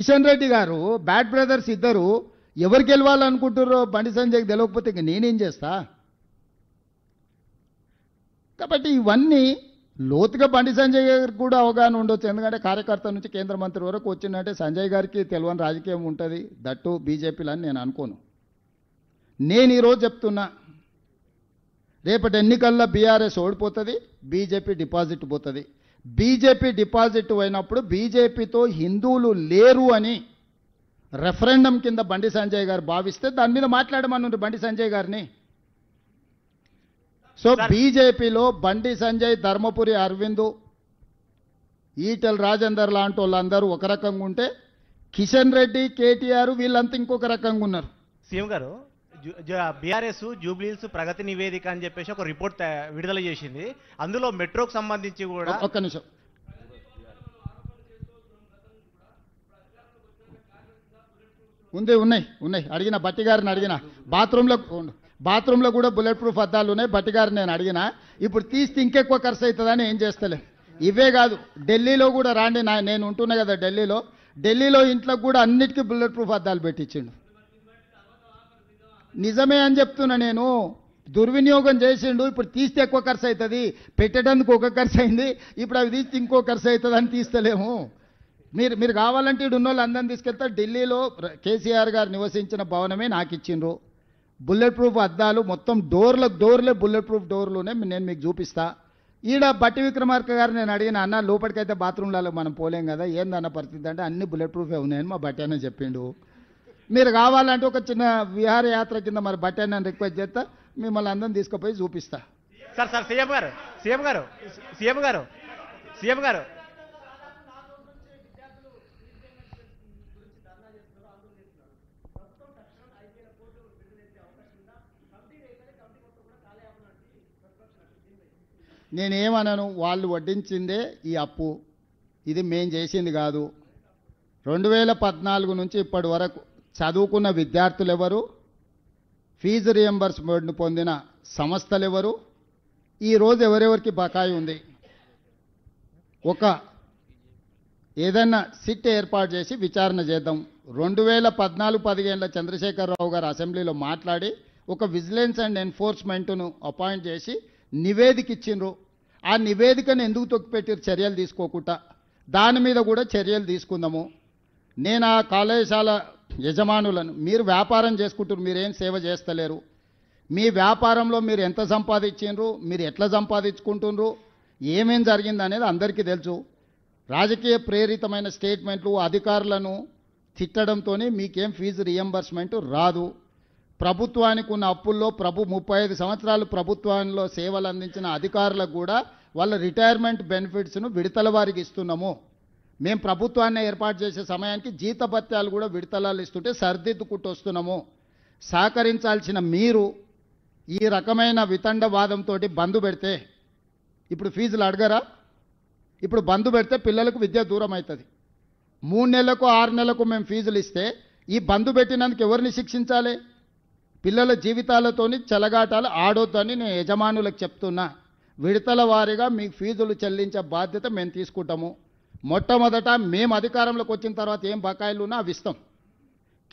కిషన్ రెడ్డి గారు bad brothers ఇద్దరు ఎవరు గెలవాలనుకుంటారో బండి సంజయ్కి తెలియకపోతే ఇంక నేనేం చేస్తా? కాబట్టి ఇవన్నీ లోతుగా బండి సంజయ్ గారికి కూడా అవగాహన ఉండొచ్చు. ఎందుకంటే కార్యకర్త నుంచి కేంద్ర మంత్రి వరకు వచ్చిందంటే సంజయ్ గారికి తెలియని రాజకీయం ఉంటుంది, దట్టు బీజేపీలో అని నేను అనుకోను. నేను ఈరోజు చెప్తున్నా, రేపటి ఎన్నికల్లో బీఆర్ఎస్ ఓడిపోతుంది, బీజేపీ డిపాజిట్ పోతుంది. బీజేపీ డిపాజిట్ అయినప్పుడు బీజేపీతో హిందువులు లేరు అని రెఫరెండం కింద బండి సంజయ్ గారు భావిస్తే దాని మీద మాట్లాడమన్నారు బండి సంజయ్ గారిని. సో బీజేపీలో బండి సంజయ్, ధర్మపురి అరవింద్, ఈటెల్ రాజేందర్ లాంటి వాళ్ళందరూ ఒక రకంగా ఉంటే కిషన్ రెడ్డి, కేటీఆర్ వీళ్ళంతా ఇంకొక రకంగా ఉన్నారు. సీఎం గారు, బీఆర్ఎస్ జూబ్లీహిల్స్ ప్రగతి నివేదిక అని చెప్పేసి ఒక రిపోర్ట్ విడుదల చేసింది. అందులో మెట్రోకు సంబంధించి కూడా ఒక్క నిమిషం, ఉన్నాయి అడిగిన బట్టి గారిని అడిగిన బాత్రూంలో కూడా బుల్లెట్ ప్రూఫ్ అద్దాలు ఉన్నాయి. బట్టి గారిని నేను అడిగిన, ఇప్పుడు తీస్తే ఇంకెక్కువ ఖర్చు అవుతుందని ఏం చేస్తలే. ఇవే కాదు, ఢిల్లీలో కూడా రాండి, నేను ఉంటున్నా కదా ఢిల్లీలో ఇంట్లో కూడా అన్నిటికీ బుల్లెట్ ప్రూఫ్ అద్దాలు పెట్టించిండు. నిజమే అని చెప్తున్నా నేను. దుర్వినియోగం చేసిండు. ఇప్పుడు తీస్తే ఎక్కువ ఖర్చు అవుతుంది, పెట్టడానికి ఒక ఖర్చు అయింది, ఇప్పుడు అవి తీస్తే ఇంకో ఖర్చు అవుతుంది అని తీస్తలేము. మీరు కావాలంటే ఇటు ఉన్న వాళ్ళు అందరిని తీసుకెళ్తా. ఢిల్లీలో కేసీఆర్ గారు నివసించిన భవనమే నాకు ఇచ్చిండ్రు. బుల్లెట్ ప్రూఫ్ అద్దాలు మొత్తం డోర్లే బుల్లెట్ ప్రూఫ్ డోర్లునే నేను మీకు చూపిస్తా. ఈడ బట్టి విక్రమార్క గారు నేను అడిగిన, అన్న లోపలికైతే బాత్రూంలలో మనం పోలేం కదా, ఏందన్న పరిస్థితి అంటే అన్ని బుల్లెట్ ప్రూఫే ఉన్నాయని మా బట్టి అన్న చెప్పిండు. మీరు కావాలంటే ఒక చిన్న విహారయాత్ర కింద మరి బట్టి అన్న రిక్వెస్ట్ చేస్తా, మిమ్మల్ని అందరం తీసుకుపోయి చూపిస్తా. సార్ సీఎం గారు నేనేమన్నాను, వాళ్ళు వడ్డించిందే ఈ అప్పు, ఇది మేం చేసింది కాదు. 2014 నుంచి ఇప్పటి వరకు చదువుకున్న విద్యార్థులు ఎవరు, ఫీజు రియంబర్స్మెంట్ పొందిన సంస్థలు ఎవరు, ఈరోజు ఎవరెవరికి బకాయి ఉంది, ఒక ఏదన్నా సిట్ ఏర్పాటు చేసి విచారణ చేద్దాం. 2014-15 చంద్రశేఖరరావు గారు అసెంబ్లీలో మాట్లాడి ఒక విజిలెన్స్ అండ్ ఎన్ఫోర్స్మెంట్ను అపాయింట్ చేసి నివేదిక ఇచ్చిండ్రు. ఆ నివేదికను ఎందుకు తొక్కిపెట్టారు చర్యలు తీసుకోకుండా? దాని మీద కూడా చర్యలు తీసుకుందాము. నేను ఆ కళాశాల యజమానులను, మీరు వ్యాపారం చేసుకుంటారు, మీరేం సేవ చేస్తలేరు, మీ వ్యాపారంలో మీరు ఎంత సంపాదించిండ్రు, మీరు ఎట్లా సంపాదించుకుంటుండ్రు, ఏమేం జరిగింది అనేది అందరికీ తెలుసు. రాజకీయ ప్రేరితమైన స్టేట్మెంట్లు అధికారులను తిట్టడంతో మీకేం ఫీజు రియంబర్స్మెంట్ రాదు. ప్రభుత్వానికి ఉన్న అప్పుల్లో 35 సంవత్సరాలు ప్రభుత్వంలో సేవలు అందించిన అధికారులకు కూడా వాళ్ళ రిటైర్మెంట్ బెనిఫిట్స్ను విడతల వారికి ఇస్తున్నాము. మేము ప్రభుత్వాన్ని ఏర్పాటు చేసే సమయానికి జీతభత్యాలు కూడా విడతలాలు ఇస్తుంటే సర్దిద్దుకుంటూ వస్తున్నాము. సహకరించాల్సిన మీరు ఈ రకమైన వితండవాదంతో బంద్ పెడితే, ఇప్పుడు ఫీజులు అడగరా? ఇప్పుడు బంద్ పెడితే పిల్లలకు విద్య దూరం అవుతుంది. 3 నెలలకు 6 నెలలకు మేము ఫీజులు ఇస్తే ఈ బంద్ పెట్టినందుకు ఎవరిని శిక్షించాలి? పిల్లల జీవితాలతోని చెలగాటాలు ఆడొద్దని నేను యజమానులకు చెప్తున్నా. విడతల వారీగా మీకు ఫీజులు చెల్లించే బాధ్యత మేము తీసుకుంటాము. మొట్టమొదట మేము అధికారంలోకి వచ్చిన తర్వాత ఏం బకాయిలు ఉన్నా అవి ఇస్తాం.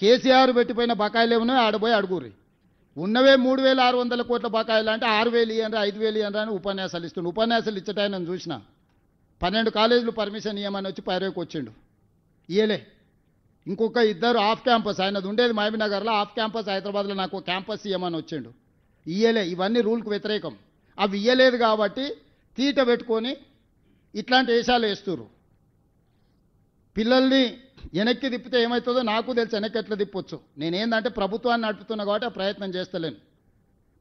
కేసీఆర్ పెట్టిపోయిన బకాయిలు ఏమన్నా ఆడబోయి అడుగురి. ఉన్నవే 3,600 కోట్ల బకాయిలు అంటే 6,000 ఇయ్యండి, 5,000 ఇయ్యండి అని ఉపన్యాసాలు ఇస్తుండు. ఉపన్యాసాలు ఇచ్చటాయని చూసిన 12 కాలేజీలు పర్మిషన్ ఇవ్వమని వచ్చి పైరేకి వచ్చిండు, ఇయ్యలే. ఇంకొక 2 ఆఫ్ క్యాంపస్, ఆయనది ఉండేది మహబూబ్నగర్లో, ఆఫ్ క్యాంపస్ హైదరాబాద్లో నాకు క్యాంపస్ ఇవ్వమని వచ్చిండు, ఇయ్యలే. ఇవన్నీ రూల్కి వ్యతిరేకం. అవి ఇయ్యలేదు కాబట్టి తీట పెట్టుకొని ఇట్లాంటి వేషాలు వేస్తున్నారు. పిల్లల్ని వెనక్కి తిప్పితే ఏమవుతుందో నాకు తెలుసు, వెనక్కి ఎట్లా తిప్పొచ్చు. నేనేందంటే ప్రభుత్వాన్ని నడుపుతున్నా కాబట్టి ఆ ప్రయత్నం చేస్తలేను.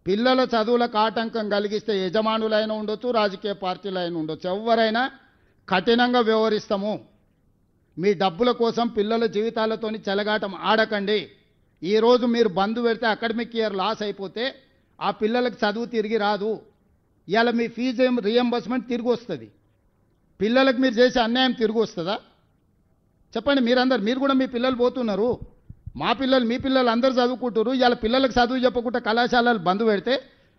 పిల్లల చదువులకు ఆటంకం కలిగిస్తే యజమానులైనా ఉండొచ్చు, రాజకీయ పార్టీలైనా ఉండొచ్చు, ఎవరైనా కఠినంగా వ్యవహరిస్తాము. మీ డబ్బుల కోసం పిల్లల జీవితాలతోని చెలగాటం ఆడకండి. ఈరోజు మీరు బంద్ పెడితే అకాడమిక్ ఇయర్ లాస్ అయిపోతే ఆ పిల్లలకు చదువు తిరిగి రాదు. ఇవాళ మీ ఫీజు రియంబర్స్మెంట్ తిరిగి వస్తుంది. పిల్లలకు మీరు చేసే అన్యాయం తిరిగి వస్తుందా? చెప్పండి. మీరు కూడా మీ పిల్లలు పోతున్నారు, మా పిల్లలు మీ పిల్లలు అందరూ చదువుకుంటారు. ఇవాళ పిల్లలకు చదువు చెప్పకుండా కళాశాలలు బంద్ పెడితే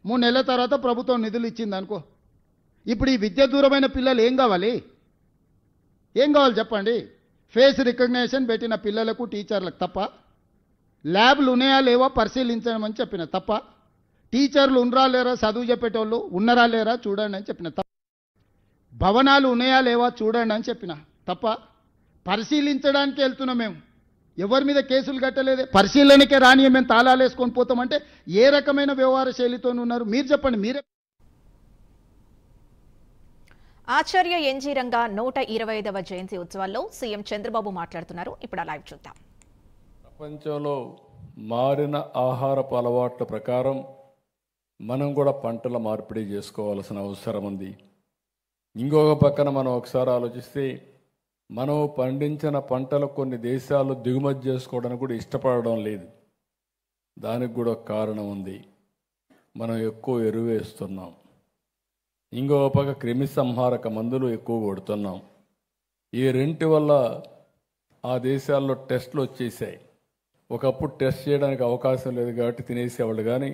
3 నెలల తర్వాత ప్రభుత్వం నిధులు ఇచ్చింది అనుకో. ఇప్పుడు ఈ విద్య దూరమైన పిల్లలు ఏం కావాలి చెప్పండి? ఫేస్ రికగ్నేషన్ పెట్టిన పిల్లలకు టీచర్లకు తప్ప, ల్యాబ్లు ఉన్నాయా లేవా పరిశీలించమని చెప్పిన తప్ప, టీచర్లు ఉన్నరా లేరా చదువు చెప్పేటోళ్ళు ఉన్నరా లేరా చూడండి అని చెప్పిన తప్ప, భవనాలు ఉన్నాయా లేవా చూడండి అని చెప్పిన తప్ప, పరిశీలించడానికి వెళ్తున్నాం మేము, ఎవరి మీద కేసులు కట్టలేదే, పరిశీలనకే రాని మేము తాళాలు వేసుకొని పోతామంటే ఏ రకమైన వ్యవహార శైలితో ఉన్నారు మీరు చెప్పండి. మీరే ఆచార్య ఎన్జీ రంగా 125వ జయంతి ఉత్సవాల్లో సీఎం చంద్రబాబు మాట్లాడుతున్నారు. ఇప్పుడు ఆ లైవ్ చూద్దాం. ప్రపంచంలో మారిన ఆహారపు అలవాట్ల ప్రకారం మనం కూడా పంటల మార్పిడి చేసుకోవాల్సిన అవసరం ఉంది. ఇంకొక పక్కన మనం ఒకసారి ఆలోచిస్తే మనం పండించిన పంటలు కొన్ని దేశాలు దిగుమతి చేసుకోవడానికి కూడా ఇష్టపడడం లేదు. దానికి కూడా ఒక కారణం ఉంది, మనం ఎక్కువ ఎరువు వేస్తున్నాం. ఇంకొక పక్క క్రిమి సంహారక మందులు ఎక్కువ కొడుతున్నాం. ఈ రెంటి వల్ల ఆ దేశాల్లో టెస్టులు వచ్చేసాయి. ఒకప్పుడు టెస్ట్ చేయడానికి అవకాశం లేదు కాబట్టి తినేసేవాళ్ళు, కానీ